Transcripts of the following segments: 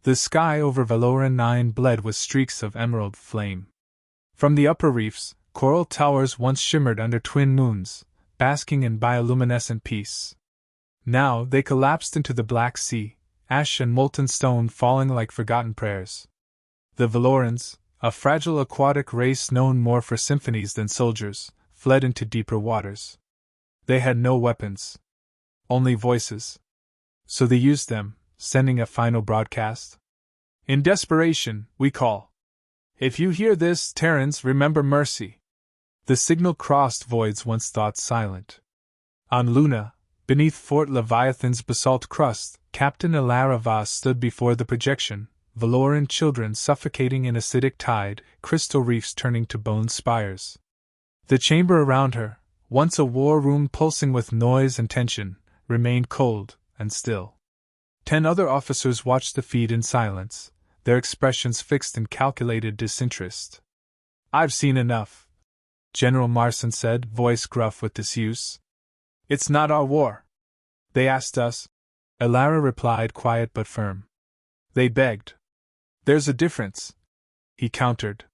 The sky over Valoran 9 bled with streaks of emerald flame. From the upper reefs, coral towers once shimmered under twin moons, basking in bioluminescent peace. Now they collapsed into the Black Sea, ash and molten stone falling like forgotten prayers. The Valorans, a fragile aquatic race known more for symphonies than soldiers, fled into deeper waters. They had no weapons. Only voices. So they used them, sending a final broadcast. In desperation, we call. If you hear this, Terrans, remember mercy. The signal crossed voids once thought silent. On Luna, beneath Fort Leviathan's basalt crust, Captain Elara Vaz stood before the projection, Valoran children suffocating in acidic tide, crystal reefs turning to bone spires. The chamber around her, once a war room pulsing with noise and tension, remained cold and still. 10 other officers watched the feed in silence, their expressions fixed in calculated disinterest. I've seen enough, General Marson said, voice gruff with disuse. It's not our war. They asked us. Elara replied, quiet but firm. They begged. There's a difference, he countered.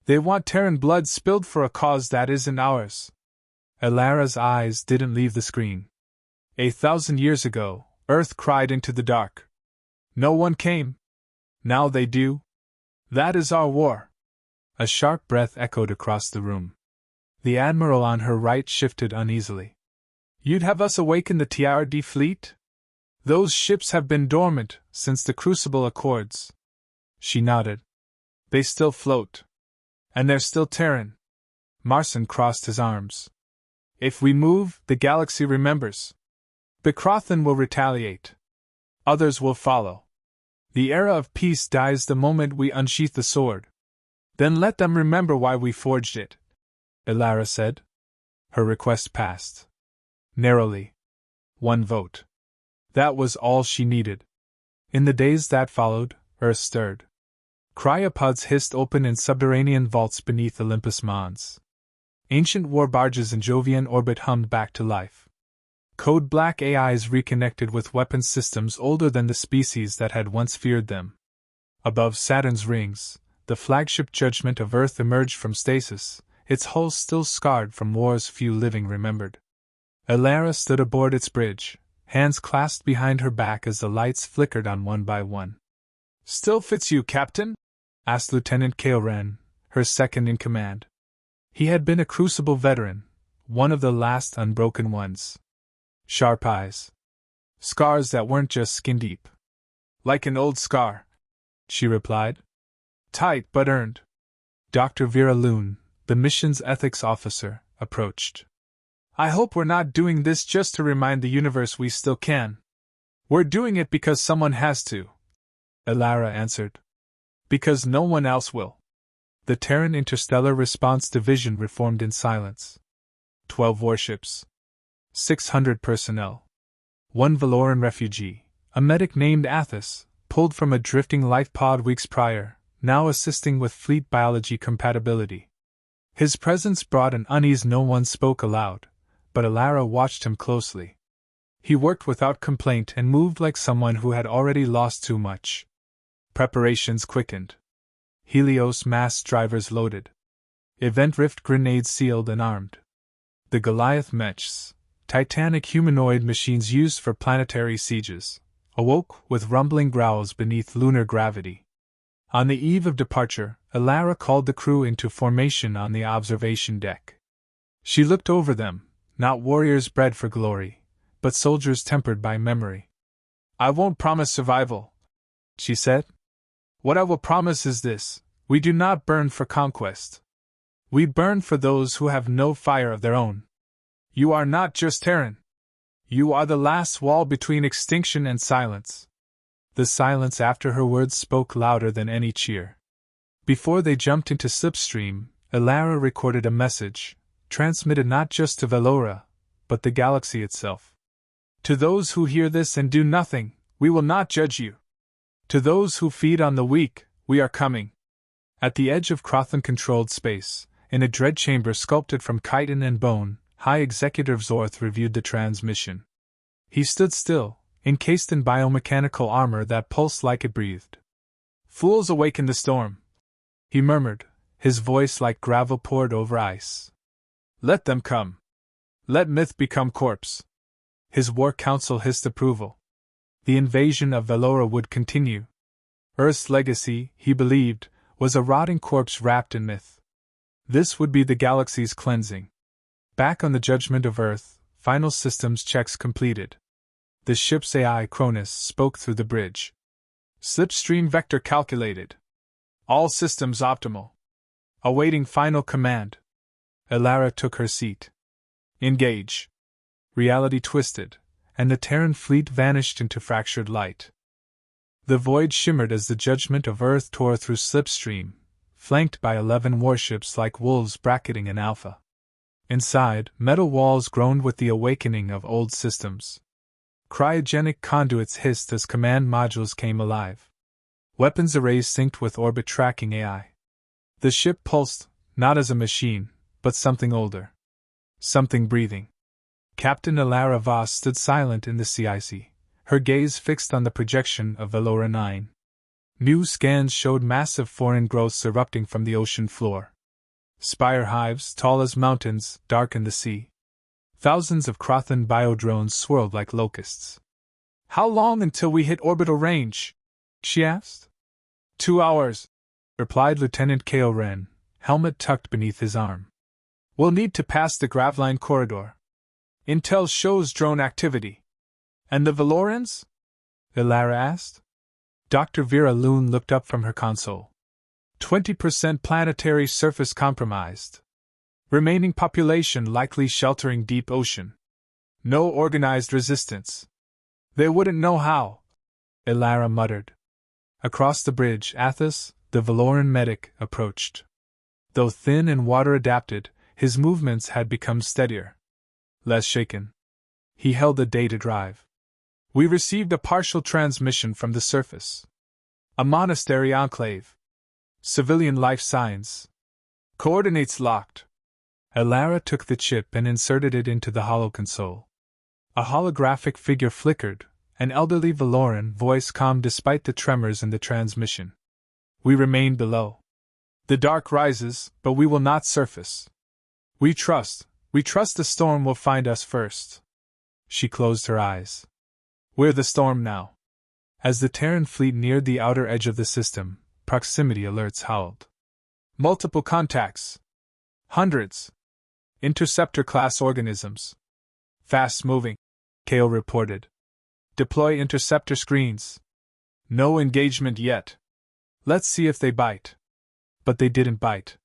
They want Terran blood spilled for a cause that isn't ours. Elara's eyes didn't leave the screen. 1,000 years ago, Earth cried into the dark. No one came. Now they do. That is our war. A sharp breath echoed across the room. The admiral on her right shifted uneasily. You'd have us awaken the TRD fleet? Those ships have been dormant since the Crucible Accords. She nodded. They still float. And they're still Terran. Marson crossed his arms. If we move, the galaxy remembers. Bekrothan will retaliate. Others will follow. The era of peace dies the moment we unsheath the sword. Then let them remember why we forged it, Elara said. Her request passed. Narrowly. 1 vote. That was all she needed. In the days that followed, Earth stirred. Cryopods hissed open in subterranean vaults beneath Olympus Mons. Ancient war barges in Jovian orbit hummed back to life. Code Black AIs reconnected with weapons systems older than the species that had once feared them. Above Saturn's rings, the flagship Judgment of Earth emerged from stasis, its hull still scarred from wars few living remembered. Elara stood aboard its bridge, hands clasped behind her back as the lights flickered on one by one. Still fits you, Captain? Asked Lieutenant Kael'ren, her second in command. He had been a Crucible veteran, one of the last unbroken ones. Sharp eyes. Scars that weren't just skin deep. Like an old scar, she replied. Tight but earned. Dr. Vera Loon, the mission's ethics officer, approached. I hope we're not doing this just to remind the universe we still can. We're doing it because someone has to, Elara answered. Because no one else will. The Terran Interstellar Response Division reformed in silence. 12 warships. 600 personnel. 1 Valoran refugee, a medic named Athos, pulled from a drifting life pod weeks prior, now assisting with fleet biology compatibility. His presence brought an unease no one spoke aloud, but Elara watched him closely. He worked without complaint and moved like someone who had already lost too much. Preparations quickened. Helios mass drivers loaded. Event Rift grenades sealed and armed. The Goliath mechs, titanic humanoid machines used for planetary sieges, awoke with rumbling growls beneath lunar gravity. On the eve of departure, Elara called the crew into formation on the observation deck. She looked over them, not warriors bred for glory, but soldiers tempered by memory. I won't promise survival, she said. What I will promise is this: we do not burn for conquest. We burn for those who have no fire of their own. You are not just Terran. You are the last wall between extinction and silence. The silence after her words spoke louder than any cheer. Before they jumped into slipstream, Elara recorded a message, transmitted not just to Velora, but the galaxy itself. To those who hear this and do nothing, we will not judge you. To those who feed on the weak, we are coming. At the edge of Crothan-controlled space, in a dread chamber sculpted from chitin and bone, High Executive Zorth reviewed the transmission. He stood still, encased in biomechanical armor that pulsed like it breathed, Fools awaken the storm, he murmured, his voice like gravel poured over ice. Let them come. Let myth become corpse. His war council hissed approval. The invasion of Velora would continue. Earth's legacy, he believed, was a rotting corpse wrapped in myth. This would be the galaxy's cleansing. Back on the judgment of Earth, final systems checks completed. The ship's AI Cronus spoke through the bridge. Slipstream vector calculated. All systems optimal. Awaiting final command. Elara took her seat. Engage. Reality twisted, and the Terran fleet vanished into fractured light. The void shimmered as the judgment of Earth tore through Slipstream, flanked by 11 warships like wolves bracketing an alpha. Inside, metal walls groaned with the awakening of old systems. Cryogenic conduits hissed as command modules came alive. Weapons arrays synced with orbit tracking AI. The ship pulsed, not as a machine, but something older. Something breathing. Captain Elara Voss stood silent in the CIC, her gaze fixed on the projection of Velora 9. New scans showed massive foreign growths erupting from the ocean floor. Spire hives, tall as mountains, darkened the sea. Thousands of Crothan biodrones swirled like locusts. How long until we hit orbital range? She asked. 2 hours, replied Lieutenant Kao Ren, helmet tucked beneath his arm. We'll need to pass the Gravline corridor. Intel shows drone activity. And the Velorans? Elara asked. Dr. Vera Loon looked up from her console. 20% planetary surface compromised. Remaining population likely sheltering deep ocean. No organized resistance. They wouldn't know how, Elara muttered. Across the bridge, Athos, the Veloran medic, approached. Though thin and water-adapted, his movements had become steadier. Less shaken. He held the data drive. We received a partial transmission from the surface. A monastery enclave. Civilian life signs. Coordinates locked. Elara took the chip and inserted it into the holoconsole. A holographic figure flickered, an elderly Veloran voice calmed despite the tremors in the transmission. We remain below. The dark rises, but we will not surface. We trust the storm will find us first. She closed her eyes. We're the storm now. As the Terran fleet neared the outer edge of the system, proximity alerts howled. Multiple contacts. Hundreds. Interceptor-class organisms. Fast-moving, Kao reported. Deploy interceptor screens. No engagement yet. Let's see if they bite. But they didn't bite.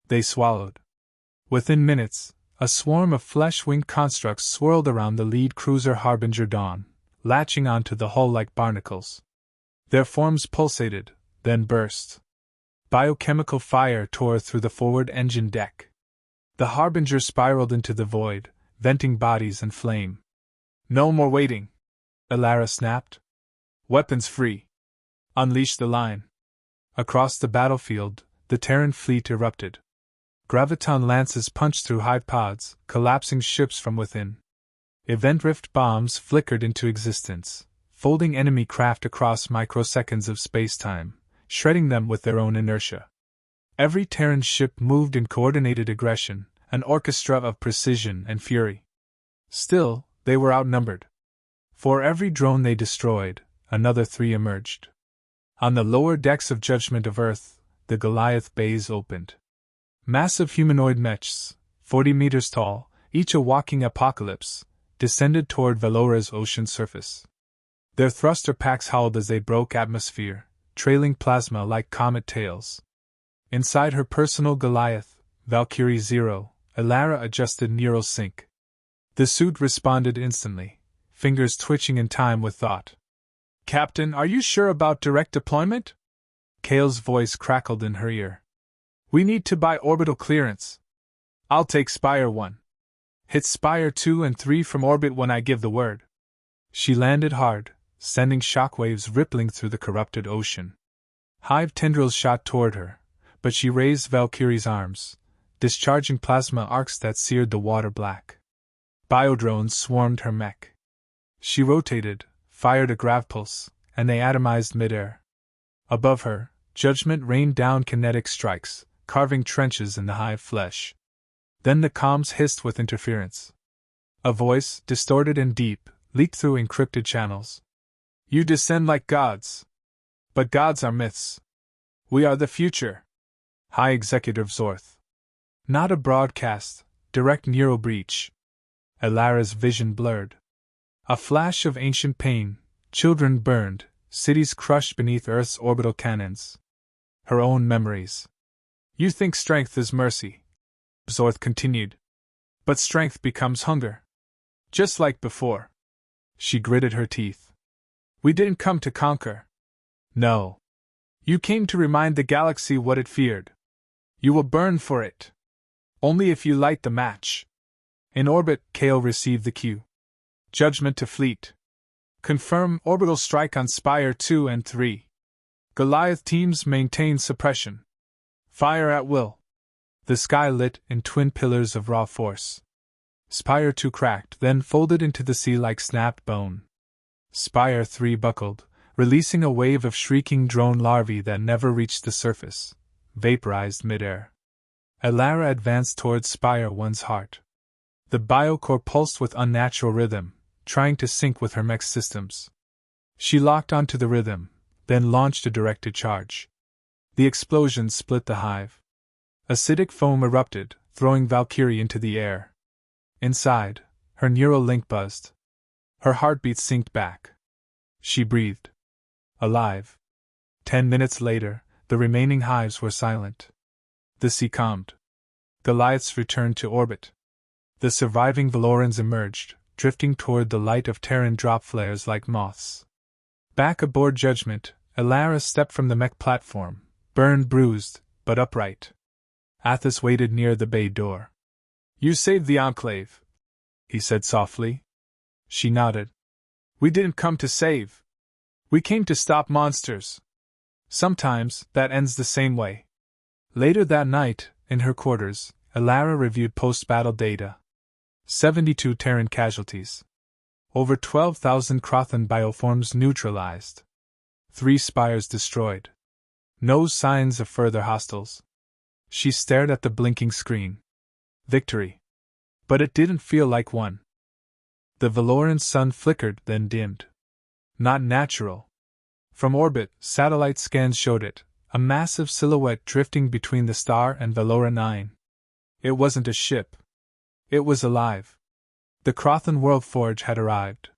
They swallowed. Within minutes, a swarm of flesh-winged constructs swirled around the lead cruiser Harbinger Dawn, latching onto the hull like barnacles. Their forms pulsated, then burst. Biochemical fire tore through the forward engine deck. The Harbinger spiraled into the void, venting bodies and flame. No more waiting, Elara snapped. Weapons free. Unleash the line. Across the battlefield, the Terran fleet erupted. Graviton lances punched through hive pods, collapsing ships from within. Event rift bombs flickered into existence, folding enemy craft across microseconds of space-time, shredding them with their own inertia. Every Terran ship moved in coordinated aggression, an orchestra of precision and fury. Still, they were outnumbered. For every drone they destroyed, another 3 emerged. On the lower decks of Judgment of Earth, the Goliath bays opened. Massive humanoid mechs, 40 meters tall, each a walking apocalypse, descended toward Velora's ocean surface. Their thruster packs howled as they broke atmosphere, trailing plasma like comet tails. Inside her personal Goliath, Valkyrie Zero, Elara adjusted neural sync. The suit responded instantly, fingers twitching in time with thought. Captain, are you sure about direct deployment? Kao's voice crackled in her ear. We need to buy orbital clearance. I'll take Spire 1. Hit Spire 2 and 3 from orbit when I give the word. She landed hard, sending shockwaves rippling through the corrupted ocean. Hive tendrils shot toward her, but she raised Valkyrie's arms, discharging plasma arcs that seared the water black. Biodrones swarmed her mech. She rotated, fired a grav pulse, and they atomized midair. Above her, judgment rained down kinetic strikes, carving trenches in the hive flesh. Then the comms hissed with interference. A voice, distorted and deep, leaked through encrypted channels. You descend like gods. But gods are myths. We are the future. High Executive Zorth. Not a broadcast, direct neural breach. Elara's vision blurred. A flash of ancient pain, children burned, cities crushed beneath Earth's orbital cannons. Her own memories. You think strength is mercy, Zorth continued. But strength becomes hunger. Just like before. She gritted her teeth. We didn't come to conquer. No. You came to remind the galaxy what it feared. You will burn for it. Only if you light the match. In orbit, Kale received the cue. Judgment to fleet. Confirm orbital strike on Spire 2 and 3. Goliath teams maintain suppression. Fire at will. The sky lit in twin pillars of raw force. Spire 2 cracked, then folded into the sea like snapped bone. Spire 3 buckled, releasing a wave of shrieking drone larvae that never reached the surface, vaporized midair. Elara advanced towards Spire 1's heart. The biocore pulsed with unnatural rhythm, trying to sync with her mech's systems. She locked onto the rhythm, then launched a directed charge. The explosion split the hive. Acidic foam erupted, throwing Valkyrie into the air. Inside, her neural link buzzed. Her heartbeat synced back. She breathed. Alive. 10 minutes later, the remaining hives were silent. The sea calmed. Goliaths returned to orbit. The surviving Valorans emerged, drifting toward the light of Terran drop flares like moths. Back aboard Judgment, Elara stepped from the mech platform, burned, bruised, but upright. Athos waited near the bay door. You saved the Enclave, he said softly. She nodded. We didn't come to save. We came to stop monsters. Sometimes, that ends the same way. Later that night, in her quarters, Elara reviewed post-battle data. 72 Terran casualties. Over 12,000 Crothan bioforms neutralized. 3 spires destroyed. No signs of further hostiles. She stared at the blinking screen. Victory. But it didn't feel like one. The Valoran sun flickered, then dimmed. Not natural. From orbit, satellite scans showed it, a massive silhouette drifting between the star and Valora 9. It wasn't a ship. It was alive. The Crothan World Forge had arrived.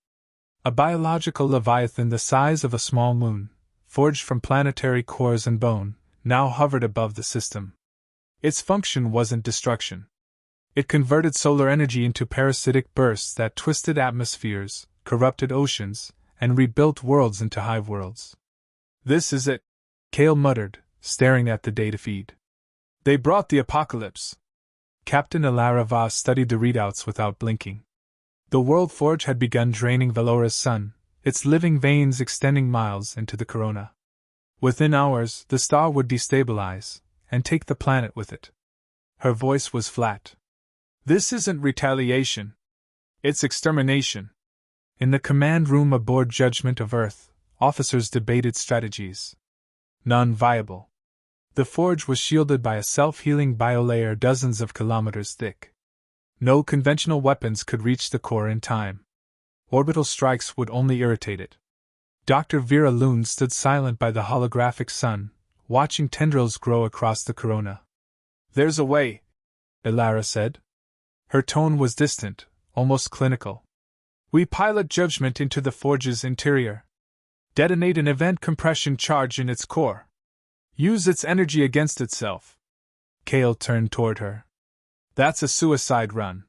A biological leviathan the size of a small moon, forged from planetary cores and bone, now hovered above the system. Its function wasn't destruction. It converted solar energy into parasitic bursts that twisted atmospheres, corrupted oceans, and rebuilt worlds into hive worlds. This is it, Kale muttered, staring at the data feed. They brought the apocalypse. Captain Elara Vaz studied the readouts without blinking. The World Forge had begun draining Valora's sun, its living veins extending miles into the corona. Within hours, the star would destabilize, and take the planet with it. Her voice was flat. This isn't retaliation. It's extermination. In the command room aboard Judgment of Earth, officers debated strategies. None viable. The forge was shielded by a self-healing biolayer dozens of kilometers thick. No conventional weapons could reach the core in time. Orbital strikes would only irritate it. Dr. Vera Loon stood silent by the holographic sun, watching tendrils grow across the corona. There's a way, Elara said. Her tone was distant, almost clinical. We pilot Judgment into the forge's interior. Detonate an event compression charge in its core. Use its energy against itself. Kale turned toward her. That's a suicide run.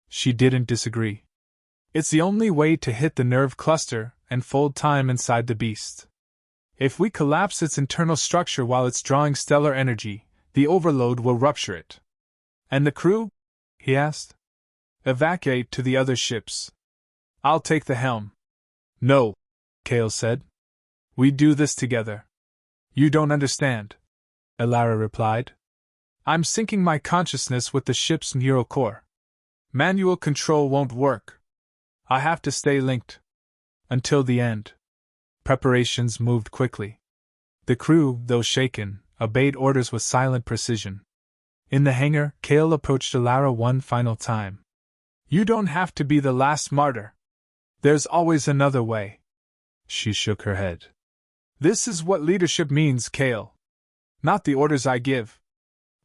She didn't disagree. It's the only way to hit the nerve cluster and fold time inside the beast. If we collapse its internal structure while it's drawing stellar energy, the overload will rupture it. And the crew? He asked. Evacuate to the other ships. I'll take the helm. No, Kale said. We do this together. You don't understand, Elara replied. I'm syncing my consciousness with the ship's neural core. Manual control won't work. I have to stay linked. Until the end. Preparations moved quickly. The crew, though shaken, obeyed orders with silent precision. In the hangar, Kale approached Alara one final time. "You don't have to be the last martyr. There's always another way." She shook her head. "This is what leadership means, Kale. Not the orders I give,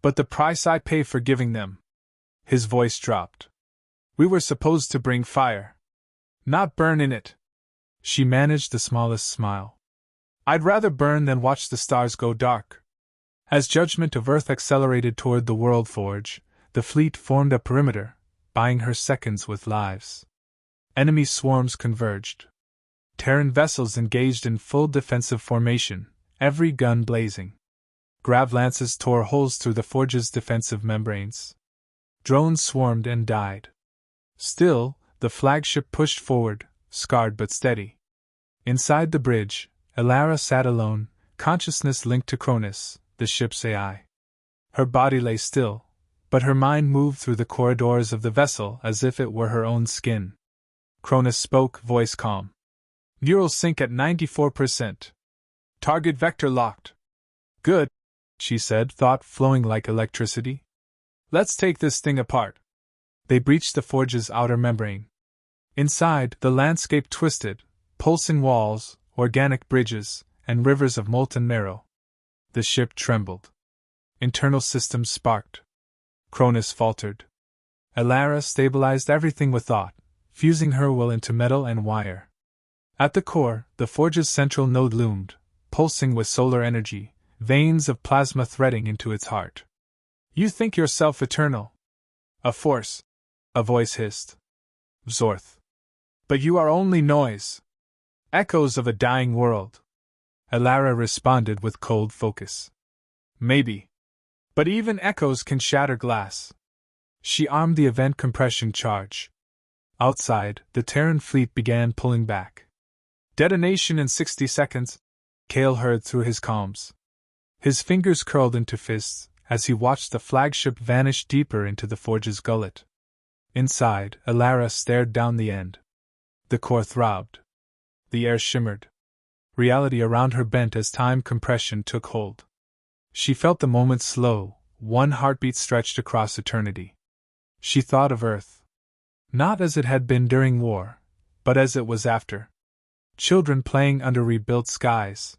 but the price I pay for giving them." His voice dropped. "We were supposed to bring fire, not burn in it." She managed the smallest smile. "I'd rather burn than watch the stars go dark." As Judgment of Earth accelerated toward the World Forge, the fleet formed a perimeter, buying her seconds with lives. Enemy swarms converged. Terran vessels engaged in full defensive formation, every gun blazing. Grav lances tore holes through the forge's defensive membranes. Drones swarmed and died. Still, the flagship pushed forward, scarred but steady. Inside the bridge, Alara sat alone, consciousness linked to Cronus, the ship's AI. Her body lay still, but her mind moved through the corridors of the vessel as if it were her own skin. Cronus spoke, voice calm. "Neural sync at 94%. Target vector locked." "Good," she said, thought flowing like electricity. "Let's take this thing apart." They breached the forge's outer membrane. Inside, the landscape twisted, pulsing walls, organic bridges, and rivers of molten marrow. The ship trembled. Internal systems sparked. Cronus faltered. Alara stabilized everything with thought, fusing her will into metal and wire. At the core, the forge's central node loomed, pulsing with solar energy, veins of plasma threading into its heart. "You think yourself eternal. A force," a voice hissed. "Zorth. But you are only noise. Echoes of a dying world." Alara responded with cold focus. "Maybe. But even echoes can shatter glass." She armed the event compression charge. Outside, the Terran fleet began pulling back. "Detonation in 60 seconds, Kale heard through his comms. His fingers curled into fists as he watched the flagship vanish deeper into the forge's gullet. Inside, Alara stared down the end. The core throbbed. The air shimmered. Reality around her bent as time compression took hold. She felt the moment slow, one heartbeat stretched across eternity. She thought of Earth. Not as it had been during war, but as it was after. Children playing under rebuilt skies.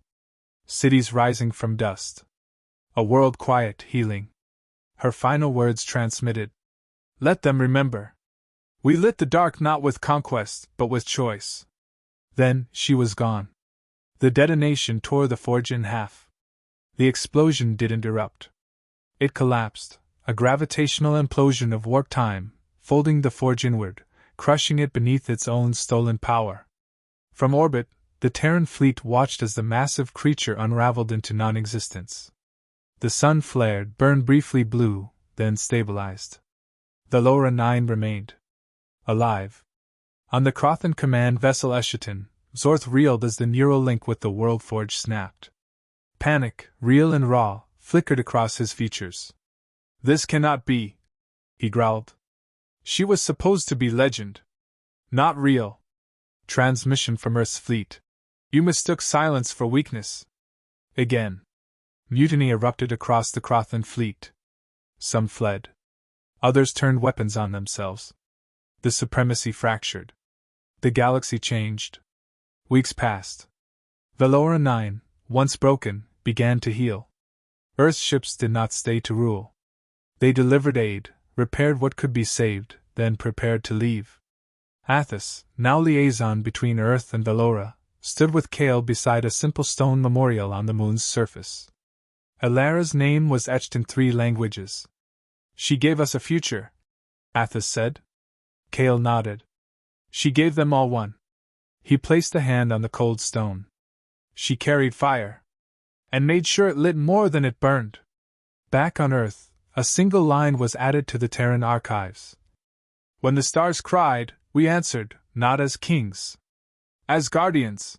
Cities rising from dust. A world quiet, healing. Her final words transmitted. "Let them remember. We lit the dark not with conquest, but with choice." Then, she was gone. The detonation tore the forge in half. The explosion didn't erupt. It collapsed, a gravitational implosion of warp time, folding the forge inward, crushing it beneath its own stolen power. From orbit, the Terran fleet watched as the massive creature unraveled into non-existence. The sun flared, burned briefly blue, then stabilized. The Lora 9 remained. Alive. On the Crothan command vessel Eschaton, Zorth reeled as the neural link with the World Forge snapped. Panic, real and raw, flickered across his features. "This cannot be," he growled. "She was supposed to be legend. Not real." Transmission from Earth's fleet. "You mistook silence for weakness." Again. Mutiny erupted across the Crothan fleet. Some fled. Others turned weapons on themselves. The supremacy fractured. The galaxy changed. Weeks passed. Velora 9, once broken, began to heal. Earth's ships did not stay to rule. They delivered aid, repaired what could be saved, then prepared to leave. Athos, now liaison between Earth and Velora, stood with Kale beside a simple stone memorial on the moon's surface. Alara's name was etched in 3 languages. "She gave us a future," Athos said. Kale nodded. "She gave them all one." He placed a hand on the cold stone. "She carried fire. And made sure it lit more than it burned." Back on Earth, a single line was added to the Terran archives. "When the stars cried, we answered, not as kings. As guardians."